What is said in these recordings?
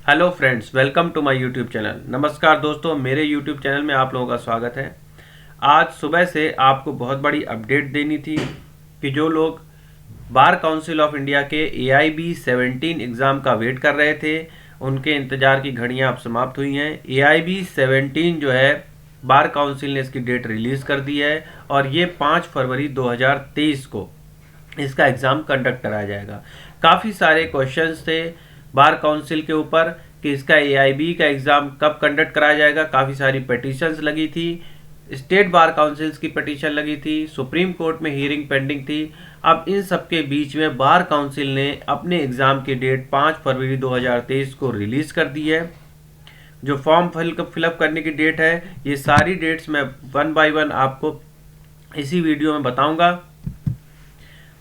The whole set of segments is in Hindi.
Hello friends, welcome to my YouTube channel. नमस्कार दोस्तों, मेरे यूट्यूब चैनल में आप लोगों का स्वागत है। आज सुबह से आपको बहुत बड़ी अपडेट देनी थी कि जो लोग बार काउंसिल ऑफ इंडिया के AIB 17 एग्ज़ाम का वेट कर रहे थे, उनके इंतज़ार की घड़ियां अब समाप्त हुई हैं। AIB 17 जो है, बार काउंसिल ने इसकी डेट रिलीज़ कर दी है और ये 5 फरवरी 2023 को इसका एग्ज़ाम कंडक्ट कराया जाएगा। काफ़ी सारे क्वेश्चंस थे बार काउंसिल के ऊपर कि इसका AIB का एग्ज़ाम कब कंडक्ट कराया जाएगा। काफ़ी सारी पिटीशंस लगी थी, स्टेट बार काउंसिल्स की पिटीशन लगी थी, सुप्रीम कोर्ट में हियरिंग पेंडिंग थी। अब इन सब के बीच में बार काउंसिल ने अपने एग्ज़ाम की डेट 5 फरवरी 2023 को रिलीज़ कर दी है। जो फॉर्म फिलअप करने की डेट है, ये सारी डेट्स मैं वन बाय वन आपको इसी वीडियो में बताऊंगा।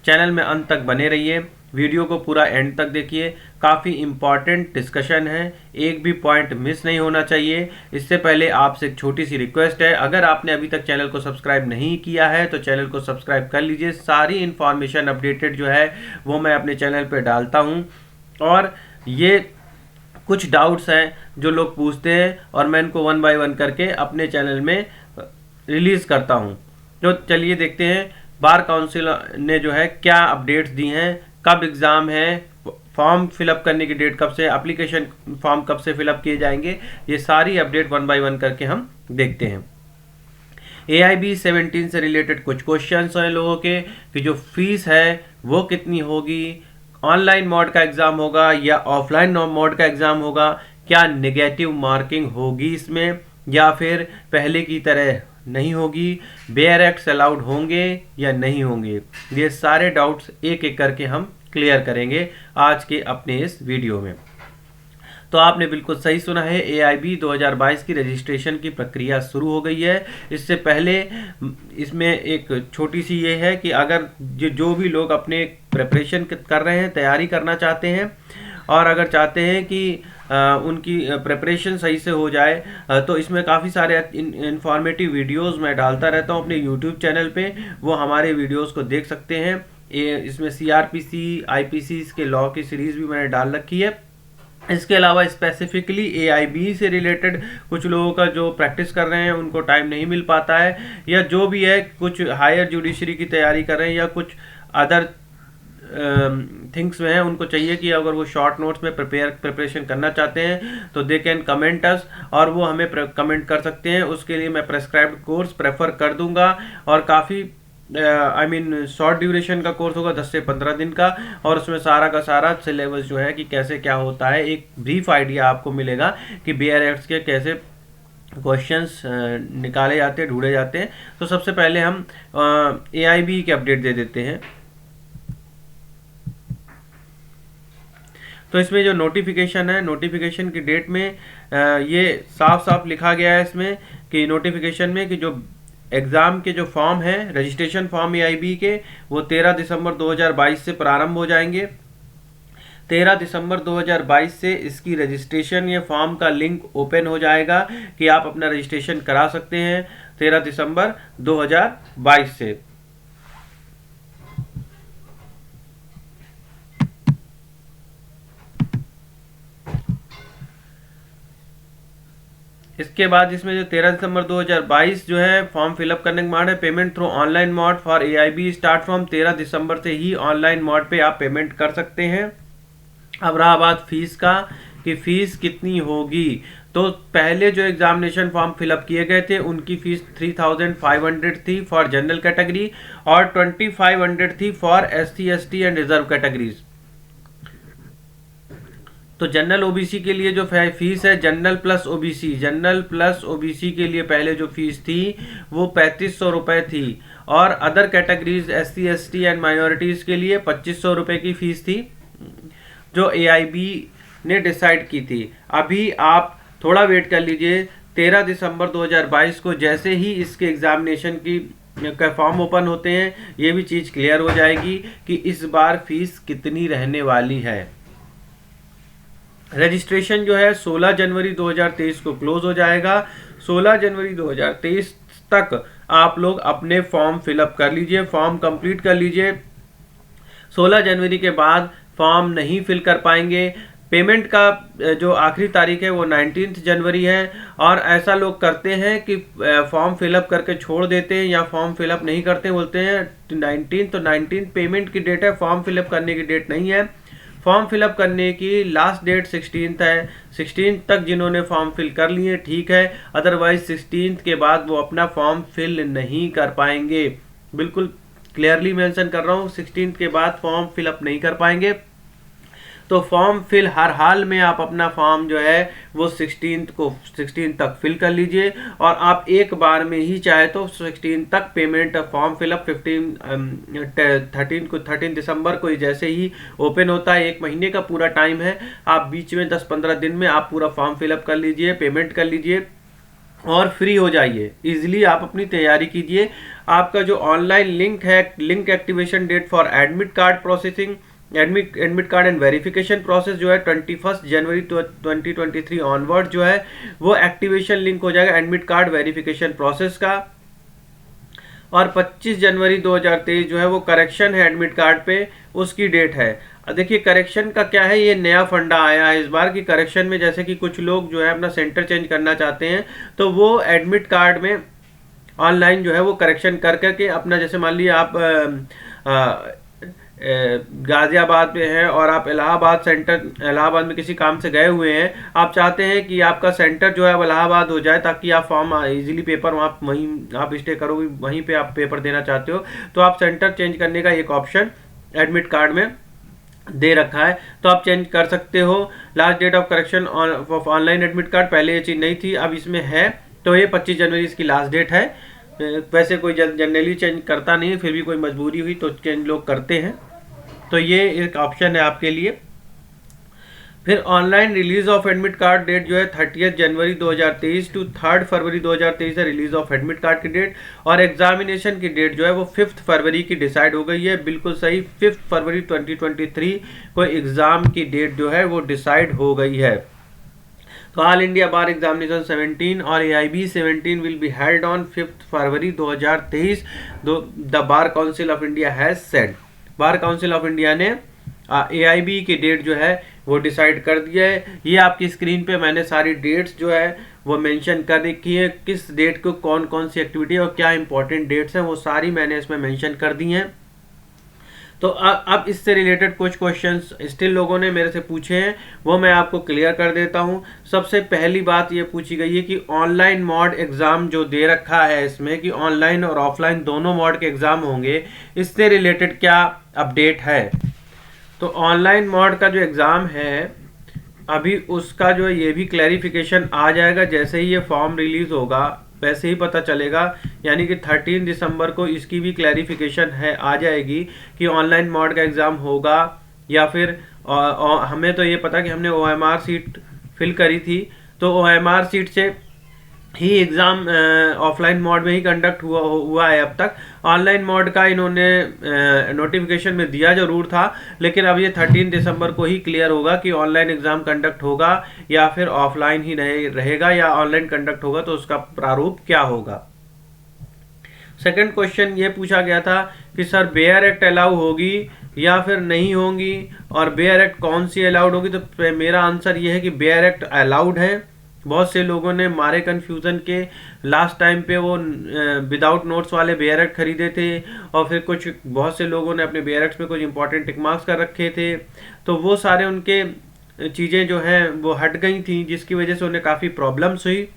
चैनल में अंत तक बने रहिए, वीडियो को पूरा एंड तक देखिए। काफ़ी इम्पॉर्टेंट डिस्कशन है, एक भी पॉइंट मिस नहीं होना चाहिए। इससे पहले आपसे एक छोटी सी रिक्वेस्ट है, अगर आपने अभी तक चैनल को सब्सक्राइब नहीं किया है तो चैनल को सब्सक्राइब कर लीजिए। सारी इन्फॉर्मेशन अपडेटेड जो है वो मैं अपने चैनल पर डालता हूँ। और ये कुछ डाउट्स हैं जो लोग पूछते हैं और मैं इनको वन बाय वन करके अपने चैनल में रिलीज़ करता हूँ। तो चलिए देखते हैं बार काउंसिल ने जो है क्या अपडेट्स दी हैं, कब एग्ज़ाम है, फॉर्म फिलअप करने की डेट कब से, एप्लीकेशन फॉर्म कब से फिलअप किए जाएंगे। ये सारी अपडेट वन बाय वन करके हम देखते हैं। AIB 17 से रिलेटेड कुछ क्वेश्चंस हैं लोगों के कि जो फीस है वो कितनी होगी, ऑनलाइन मोड का एग्ज़ाम होगा या ऑफलाइन मोड का एग्ज़ाम होगा, क्या नेगेटिव मार्किंग होगी इसमें या फिर पहले की तरह नहीं होगी, बेयर एक्ट्स अलाउड होंगे या नहीं होंगे। ये सारे डाउट्स एक एक करके हम क्लियर करेंगे आज के अपने इस वीडियो में। तो आपने बिल्कुल सही सुना है, AIB 2022 की रजिस्ट्रेशन की प्रक्रिया शुरू हो गई है। इससे पहले इसमें एक छोटी सी ये है कि अगर जो भी लोग अपने प्रिपरेशन कर रहे हैं, तैयारी करना चाहते हैं और अगर चाहते हैं कि उनकी प्रिपरेशन सही से हो जाए, तो इसमें काफ़ी सारे इंफॉर्मेटिव वीडियोस मैं डालता रहता हूं अपने यूट्यूब चैनल पे। वो हमारे वीडियोस को देख सकते हैं। इसमें CRPC IPC के लॉ की सीरीज़ भी मैंने डाल रखी है। इसके अलावा स्पेसिफिकली AIB से रिलेटेड कुछ लोगों का जो प्रैक्टिस कर रहे हैं उनको टाइम नहीं मिल पाता है, या जो भी है कुछ हायर जुडिशरी की तैयारी कर रहे हैं या कुछ अदर थिंग्स में है, उनको चाहिए कि अगर वो शॉर्ट नोट्स में प्रिपरेशन करना चाहते हैं तो दे कैन कमेंट अस और वो हमें कमेंट कर सकते हैं। उसके लिए मैं प्रेस्क्राइब्ड कोर्स प्रेफर कर दूंगा और काफ़ी शॉर्ट ड्यूरेशन का कोर्स होगा, 10 से 15 दिन का, और उसमें सारा का सारा सिलेबस जो है कि कैसे क्या होता है, एक ब्रीफ आइडिया आपको मिलेगा कि बेयर एक्ट्स के कैसे क्वेश्चंस निकाले जाते हैं, ढूंढे जाते हैं। तो सबसे पहले हम AIB की अपडेट दे देते हैं। तो इसमें जो नोटिफिकेशन है, नोटिफिकेशन की डेट में ये साफ साफ लिखा गया है इसमें कि नोटिफिकेशन में कि जो एग्ज़ाम के जो फॉर्म है, रजिस्ट्रेशन फॉर्म AIB के, वो 13 दिसंबर 2022 से प्रारंभ हो जाएंगे। 13 दिसंबर 2022 से इसकी रजिस्ट्रेशन या फॉर्म का लिंक ओपन हो जाएगा कि आप अपना रजिस्ट्रेशन करा सकते हैं 13 दिसंबर 2022 से। इसके बाद इसमें जो 13 दिसंबर 2022 जो है फॉर्म फिलअप करने के बाद है payment through online mode for AIB start from 13 दिसंबर से ही ऑनलाइन मोड पे आप पेमेंट कर सकते हैं। अब रहा बात फीस का कि फ़ीस कितनी होगी। तो पहले जो एग्जामिनेशन फॉर्म फिलअप किए गए थे उनकी फ़ीस 3500 थी फॉर जनरल कैटेगरी और 2500 थी for SC ST and reserve categories. तो जनरल OBC के लिए जो फीस है, जनरल प्लस OBC के लिए पहले जो फीस थी वो 3500 रुपये थी और other categories SC ST and minorities के लिए 2500 रुपये की फ़ीस थी जो AIB ने डिसाइड की थी। अभी आप थोड़ा वेट कर लीजिए, 13 दिसंबर 2022 को जैसे ही इसके एग्जामिनेशन की का फॉर्म ओपन होते हैं ये भी चीज़ क्लियर हो जाएगी कि इस बार फीस कितनी रहने वाली है। रजिस्ट्रेशन जो है 16 जनवरी 2023 को क्लोज हो जाएगा। 16 जनवरी 2023 तक आप लोग अपने फॉर्म फिलअप कर लीजिए, फॉर्म कंप्लीट कर लीजिए। 16 जनवरी के बाद फॉर्म नहीं फिल कर पाएंगे पेमेंट का जो आखिरी तारीख है वो 19 जनवरी है। और ऐसा लोग करते हैं कि फॉर्म फिलअप करके छोड़ देते हैं या फॉर्म फिलअप नहीं करते, बोलते हैं 19, तो 19 पेमेंट की डेट है, फॉर्म फिलअप करने की डेट नहीं है। फॉर्म फिलअप करने की लास्ट डेट 16 है। 16 तक जिन्होंने फॉर्म फिल कर लिए ठीक है, अदरवाइज 16 के बाद वो अपना फॉर्म फिल नहीं कर पाएंगे। बिल्कुल क्लियरली मेंशन कर रहा हूँ, 16 के बाद फॉर्म फिलअप नहीं कर पाएंगे। तो फॉर्म फिल हर हाल में आप अपना फॉर्म जो है वो 16 तक फिल कर लीजिए। और आप एक बार में ही चाहे तो 16 तक पेमेंट फॉर्म फिलअप 13 दिसंबर को जैसे ही ओपन होता है, एक महीने का पूरा टाइम है, आप बीच में 10-15 दिन में आप पूरा फॉर्म फिलअप कर लीजिए, पेमेंट कर लीजिए और फ्री हो जाइए। इजीली आप अपनी तैयारी कीजिए। आपका जो ऑनलाइन लिंक है, link activation date for admit card processing, admit card and verification process जो है 21 जनवरी 2023 ऑनवर्ड जो है वो एक्टिवेशन लिंक हो जाएगा एडमिट कार्ड वेरिफिकेशन प्रोसेस का। और 25 जनवरी 2023 जो है वो करेक्शन है एडमिट कार्ड पे, उसकी डेट है। देखिए करेक्शन का क्या है, ये नया फंडा आया है इस बार की करेक्शन में, जैसे कि कुछ लोग जो है अपना सेंटर चेंज करना चाहते हैं तो वो एडमिट कार्ड में ऑनलाइन जो है वो करेक्शन कर करके अपना, जैसे मान लीजिए आप गाजियाबाद में हैं और आप इलाहाबाद में किसी काम से गए हुए हैं, आप चाहते हैं कि आपका सेंटर जो है वो इलाहाबाद हो जाए ताकि आप फॉर्म इजीली पेपर वहाँ वहीं आप स्टे करोगे, वहीं पे आप पेपर देना चाहते हो, तो आप सेंटर चेंज करने का एक ऑप्शन एडमिट कार्ड में दे रखा है, तो आप चेंज कर सकते हो। Last date of correction of online admit card, पहले ये चीज़ नहीं थी, अब इसमें है। तो ये 25 जनवरी इसकी लास्ट डेट है। वैसे कोई जनरली चेंज करता नहीं है, फिर भी कोई मजबूरी हुई तो चेंज लोग करते हैं, तो ये एक ऑप्शन है आपके लिए। फिर online release of admit card date जो है 30 जनवरी 2023 टू 3 फरवरी 2023 है रिलीज ऑफ एडमिट कार्ड की डेट। और एग्जामिनेशन की डेट जो है वो 5 फरवरी की डिसाइड हो गई है, बिल्कुल सही, 5 फरवरी 2023 को एग्जाम की डेट जो है वो डिसाइड हो गई है। तो ऑल इंडिया बार एग्जामिनेशन 17 और AIB 17 will be held on 5 February 2023, the bar council of India has said. Bar council of India ने AIB की डेट जो है वो डिसाइड कर दिया है। ये आपकी स्क्रीन पे मैंने सारी डेट्स जो है वो मेंशन कर रखी है, किस डेट को कौन कौन सी एक्टिविटी और क्या इंपॉर्टेंट डेट्स हैं वो सारी मैंने इसमें मेंशन कर दी हैं। तो अब इससे रिलेटेड कुछ क्वेश्चंस स्टिल लोगों ने मेरे से पूछे हैं, वो मैं आपको क्लियर कर देता हूं। सबसे पहली बात ये पूछी गई है कि ऑनलाइन मॉड एग्ज़ाम जो दे रखा है इसमें कि ऑनलाइन और ऑफलाइन दोनों मॉड के एग्ज़ाम होंगे, इससे रिलेटेड क्या अपडेट है। तो ऑनलाइन मॉड का जो एग्ज़ाम है अभी उसका जो ये भी क्लैरिफिकेशन आ जाएगा, जैसे ही ये फॉर्म रिलीज़ होगा वैसे ही पता चलेगा, यानी कि 13 दिसंबर को इसकी भी क्लैरिफिकेशन है आ जाएगी कि ऑनलाइन मॉड का एग्ज़ाम होगा या फिर हमें तो ये पता कि हमने OMR सीट फिल करी थी, तो OMR सीट से ही एग्ज़ाम ऑफलाइन मोड में ही कंडक्ट हुआ है अब तक। ऑनलाइन मोड का इन्होंने नोटिफिकेशन में दिया जरूर था, लेकिन अब ये 13 दिसंबर को ही क्लियर होगा कि ऑनलाइन एग्ज़ाम कंडक्ट होगा या फिर ऑफलाइन ही रहेगा, या ऑनलाइन कंडक्ट होगा तो उसका प्रारूप क्या होगा। सेकंड क्वेश्चन ये पूछा गया था कि सर बेयर एक्ट अलाउ होगी या फिर नहीं होगी, और बेयर एक्ट कौन सी अलाउड होगी। तो मेरा आंसर ये है कि बेयर एक्ट अलाउड है। बहुत से लोगों ने मारे कन्फ्यूज़न के लास्ट टाइम पे वो विदाउट नोट्स वाले बेयर एक्ट खरीदे थे, और फिर बहुत से लोगों ने अपने बेयर एक्ट्स में कुछ इंपॉर्टेंट टिक मार्क्स कर रखे थे, तो वो सारे उनके चीज़ें जो हैं वो हट गई थी, जिसकी वजह से उन्हें काफ़ी प्रॉब्लम्स हुई।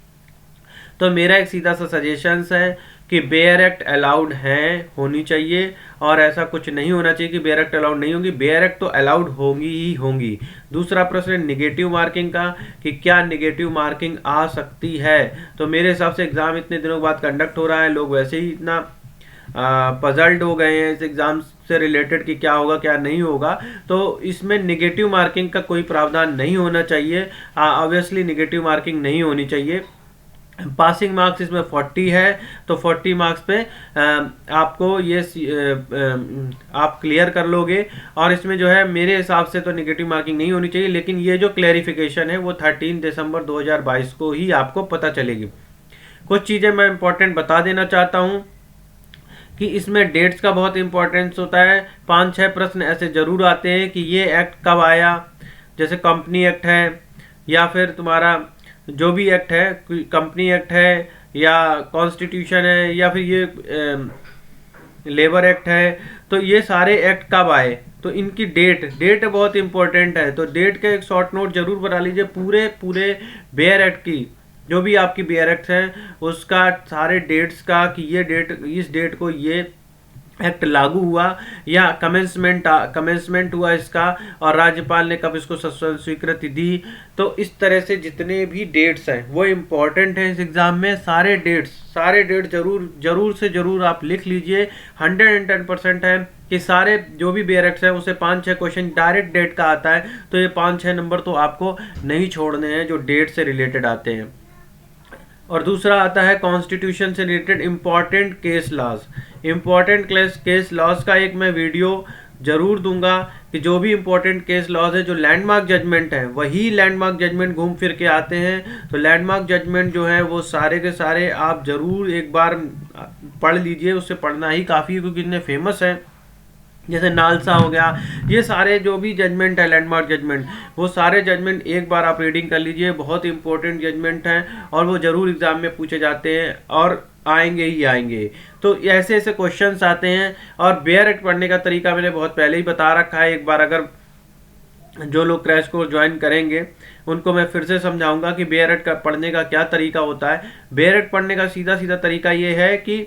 तो मेरा एक सीधा सा सजेशंस है कि बेयर एक्ट अलाउड है, होनी चाहिए, और ऐसा कुछ नहीं होना चाहिए कि बेयर एक्ट अलाउड नहीं होगी। बेयर एक्ट तो अलाउड होंगी ही होंगी। दूसरा प्रश्न निगेटिव मार्किंग का, कि क्या निगेटिव मार्किंग आ सकती है। तो मेरे हिसाब से एग्ज़ाम इतने दिनों बाद कंडक्ट हो रहा है, लोग वैसे ही इतना पजल्ड हो गए हैं इस एग्ज़ाम से रिलेटेड कि क्या होगा क्या नहीं होगा, तो इसमें निगेटिव मार्किंग का कोई प्रावधान नहीं होना चाहिए। ऑब्वियसली निगेटिव मार्किंग नहीं होनी चाहिए। पासिंग मार्क्स इसमें 40 है, तो 40 मार्क्स पे आपको ये आप क्लियर कर लोगे, और इसमें जो है मेरे हिसाब से तो नेगेटिव मार्किंग नहीं होनी चाहिए। लेकिन ये जो क्लैरिफिकेशन है वो 13 दिसंबर 2022 को ही आपको पता चलेगी। कुछ चीज़ें मैं इंपॉर्टेंट बता देना चाहता हूँ कि इसमें डेट्स का बहुत इंपॉर्टेंस होता है। 5-6 प्रश्न ऐसे ज़रूर आते हैं कि ये एक्ट कब आया, जैसे कंपनी एक्ट है या फिर तुम्हारा जो भी एक्ट है, कंपनी एक्ट है या कॉन्स्टिट्यूशन है या फिर ये लेबर एक्ट है, तो ये सारे एक्ट कब आए, तो इनकी डेट बहुत इंपॉर्टेंट है। तो डेट का एक शॉर्ट नोट जरूर बना लीजिए पूरे बेयर एक्ट की, जो भी आपकी बेयर एक्ट है उसका सारे डेट्स का, कि ये डेट, इस डेट को ये एक्ट लागू हुआ या कमेंसमेंट हुआ इसका, और राज्यपाल ने कब इसको स्वीकृति दी। तो इस तरह से जितने भी डेट्स हैं वो इम्पोर्टेंट हैं इस एग्ज़ाम में। सारे डेट जरूर से जरूर आप लिख लीजिए। 110% है कि सारे जो भी बेयर एक्ट्स हैं उसे 5-6 क्वेश्चन डायरेक्ट डेट का आता है, तो ये 5-6 नंबर तो आपको नहीं छोड़ने हैं जो डेट से रिलेटेड आते हैं। और दूसरा आता है कॉन्स्टिट्यूशन से रिलेटेड इम्पॉर्टेंट केस लॉज का एक मैं वीडियो जरूर दूंगा कि जो भी इम्पोर्टेंट केस लॉज है, जो लैंडमार्क जजमेंट है वही लैंडमार्क जजमेंट घूम फिर के आते हैं। तो लैंडमार्क जजमेंट जो है वो सारे के सारे आप जरूर एक बार पढ़ लीजिए, उससे पढ़ना ही काफ़ी है क्योंकि इतने फेमस है। जैसे नालसा हो गया, ये सारे जो भी जजमेंट है लैंडमार्क जजमेंट, वो सारे जजमेंट एक बार आप रीडिंग कर लीजिए, बहुत इंपॉर्टेंट जजमेंट हैं और वो जरूर एग्जाम में पूछे जाते हैं और आएंगे ही आएंगे। तो ऐसे क्वेश्चंस आते हैं। और बेयर एक्ट पढ़ने का तरीका मैंने बहुत पहले ही बता रखा है, एक बार अगर जो लोग क्रैश कोर्स ज्वाइन करेंगे उनको मैं फिर से समझाऊंगा कि बेयर एक्ट पढ़ने का क्या तरीका होता है। बेयर एक्ट पढ़ने का सीधा तरीका ये है कि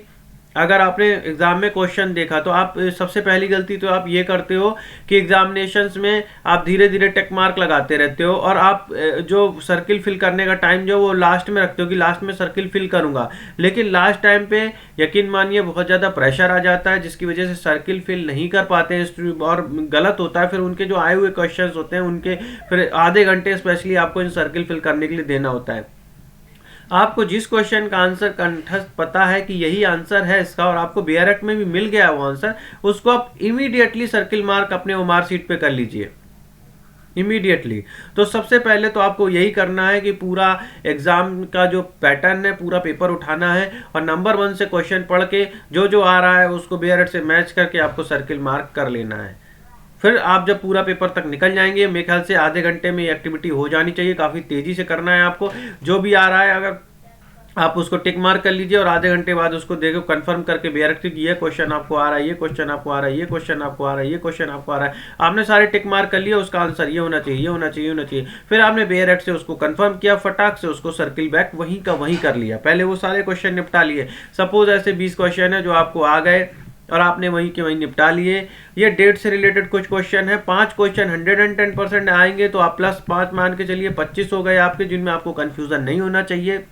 अगर आपने एग्जाम में क्वेश्चन देखा तो आप सबसे पहली गलती तो आप ये करते हो कि एग्जामिनेशंस में आप धीरे धीरे टिक मार्क लगाते रहते हो और आप जो सर्किल फिल करने का टाइम जो वो लास्ट में रखते हो कि लास्ट में सर्किल फिल करूंगा, लेकिन लास्ट टाइम पे यकीन मानिए बहुत ज़्यादा प्रेशर आ जाता है जिसकी वजह से सर्किल फिल नहीं कर पाते हैं और गलत होता है। फिर उनके जो आए हुए क्वेश्चन होते हैं उनके फिर आधे घंटे स्पेशली आपको इन सर्किल फिल करने के लिए देना होता है। आपको जिस क्वेश्चन का आंसर कंठस्थ पता है कि यही आंसर है इसका और आपको बेयर एक्ट में भी मिल गया वो आंसर, उसको आप इमीडिएटली सर्किल मार्क अपने ओमार शीट पे कर लीजिए इमीडिएटली। तो सबसे पहले तो आपको यही करना है कि पूरा एग्जाम का जो पैटर्न है पूरा पेपर उठाना है और नंबर 1 से क्वेश्चन पढ़ के जो आ रहा है उसको बेयर एक्ट से मैच करके आपको सर्किल मार्क कर लेना है। फिर आप जब पूरा पेपर तक निकल जाएंगे, मेरे ख्याल से आधे घंटे में ये एक्टिविटी हो जानी चाहिए। काफ़ी तेज़ी से करना है आपको, जो भी आ रहा है अगर आप उसको टिक मार्क कर लीजिए और आधे घंटे बाद उसको देखो कंफर्म करके बेयर एक्ट की ये क्वेश्चन आपको आ रहा है, ये क्वेश्चन आपको आ रहा है, ये क्वेश्चन आपको आ रहा है, ये क्वेश्चन आपको आ रहा है, आपने सारे टिक मार्क कर लिया, उसका आंसर ये होना चाहिए, ये होना चाहिए, होना चाहिए। फिर आपने बेयर एक्ट से उसको कंफर्म किया, फटाक से उसको सर्किल बैक वहीं का वहीं कर लिया। पहले वो सारे क्वेश्चन निपटा लिए। सपोज ऐसे 20 क्वेश्चन है जो आपको आ गए और आपने वहीं के वहीं निपटा लिए। ये डेट से रिलेटेड कुछ क्वेश्चन है, 5 क्वेश्चन 110% आएंगे तो आप +5 मान के चलिए 25 हो गए आपके, जिनमें आपको कंफ्यूजन नहीं होना चाहिए।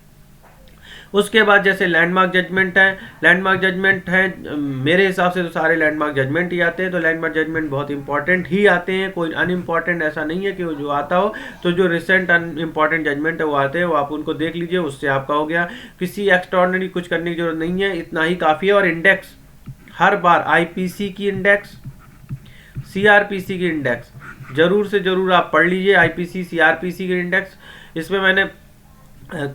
उसके बाद जैसे लैंडमार्क जजमेंट है मेरे हिसाब से तो सारे लैंडमार्क जजमेंट ही आते हैं। तो लैंडमार्क जजमेंट बहुत इंपॉर्टेंट ही आते हैं, कोई अनइम्पॉर्टेंट ऐसा नहीं है कि जो आता हो। तो जो रिसेंट अनइम्पॉर्टेंट जजमेंट है वो आते हैं, वो आप उनको देख लीजिए, उससे आपका हो गया। किसी एक्स्ट्राऑर्डिनरी कुछ करने की जरूरत नहीं है, इतना ही काफ़ी है। और इंडेक्स हर बार आईपीसी की इंडेक्स, सीआरपीसी की इंडेक्स जरूर से जरूर आप पढ़ लीजिए। आईपीसी सीआरपीसी की इंडेक्स, इसमें मैंने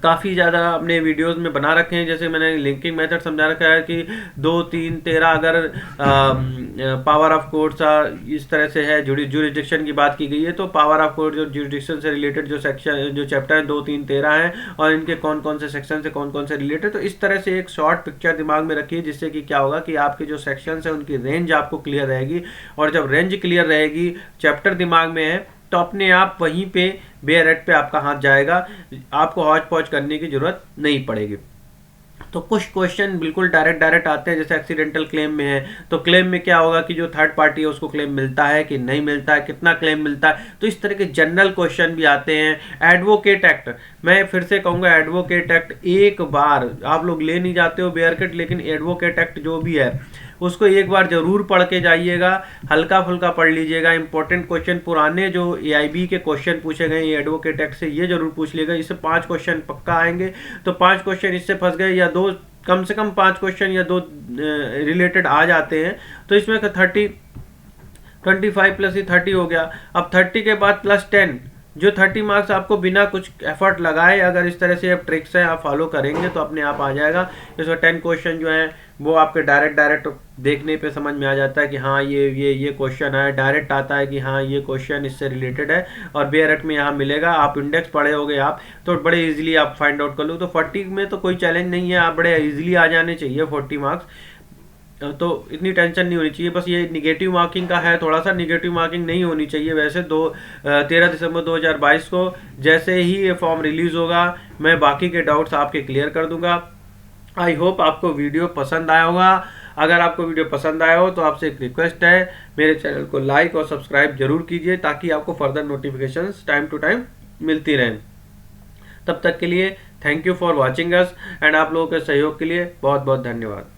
काफ़ी ज़्यादा अपने वीडियोस में बना रखे हैं। जैसे मैंने लिंकिंग मेथड समझा रखा है कि 2, 3, 13 अगर पावर ऑफ कोर्ट्स इस तरह से है, जुरिडिक्शन की बात की गई है तो पावर ऑफ कोर्ट जो जुरिडिक्शन से रिलेटेड जो सेक्शन जो चैप्टर है 2, 3, 13 है और इनके कौन कौन से सेक्शन से कौन कौन से रिलेटेड। तो इस तरह से एक शॉर्ट पिक्चर दिमाग में रखिए, जिससे कि क्या होगा कि आपके जो सेक्शन है उनकी रेंज आपको क्लियर रहेगी। और जब रेंज क्लियर रहेगी, चैप्टर दिमाग में है, तो अपने आप वहीं पे बेयर एक्ट पे आपका हाथ जाएगा, आपको हौच पौच करने की जरूरत नहीं पड़ेगी। तो कुछ क्वेश्चन बिल्कुल डायरेक्ट आते हैं, जैसे एक्सीडेंटल क्लेम में है तो क्लेम में क्या होगा कि जो थर्ड पार्टी है उसको क्लेम मिलता है कि नहीं मिलता है, कितना क्लेम मिलता है। तो इस तरह के जनरल क्वेश्चन भी आते हैं। एडवोकेट एक्ट, मैं फिर से कहूँगा एडवोकेट एक्ट एक बार आप लोग ले नहीं जाते हो बेयर एक्ट, लेकिन एडवोकेट एक्ट जो भी है उसको एक बार जरूर पढ़ के जाइएगा, हल्का फुल्का पढ़ लीजिएगा। इंपॉर्टेंट क्वेश्चन पुराने जो एआईबी के क्वेश्चन पूछे गए एडवोकेट एक्ट से ये जरूर पूछ लीजिएगा। इससे 5 क्वेश्चन पक्का आएंगे। तो 5 क्वेश्चन इससे फंस गए या 2, कम से कम 5 क्वेश्चन या 2 रिलेटेड आ जाते हैं, तो इसमें 25 प्लस 30 हो गया। अब 30 के बाद +10, जो 30 मार्क्स आपको बिना कुछ एफर्ट लगाए, अगर इस तरह से आप ट्रिक्स हैं आप फॉलो करेंगे तो अपने आप आ जाएगा। इसमें 10 क्वेश्चन जो है वो आपके डायरेक्ट देखने पे समझ में आ जाता है कि हाँ ये क्वेश्चन है, डायरेक्ट आता है कि हाँ ये क्वेश्चन इससे रिलेटेड है, और बेअरट में यहाँ मिलेगा। आप इंडेक्स पढ़े होगे आप, तो बड़े इजीली आप फाइंड आउट कर लो। तो 40 में तो कोई चैलेंज नहीं है, आप बड़े इजीली आ जाने चाहिए 40 मार्क्स, तो इतनी टेंशन नहीं होनी चाहिए। बस ये निगेटिव मार्किंग का है, थोड़ा सा निगेटिव मार्किंग नहीं होनी चाहिए। वैसे 13 दिसंबर 2022 को जैसे ही ये फॉर्म रिलीज़ होगा, मैं बाकी के डाउट्स आपके क्लियर कर दूंगा। आई होप आपको वीडियो पसंद आया होगा। अगर आपको वीडियो पसंद आया हो तो आपसे एक रिक्वेस्ट है, मेरे चैनल को लाइक और सब्सक्राइब जरूर कीजिए, ताकि आपको further notifications time to time मिलती रहें। तब तक के लिए thank you for watching us, and आप लोगों के सहयोग के लिए बहुत बहुत धन्यवाद।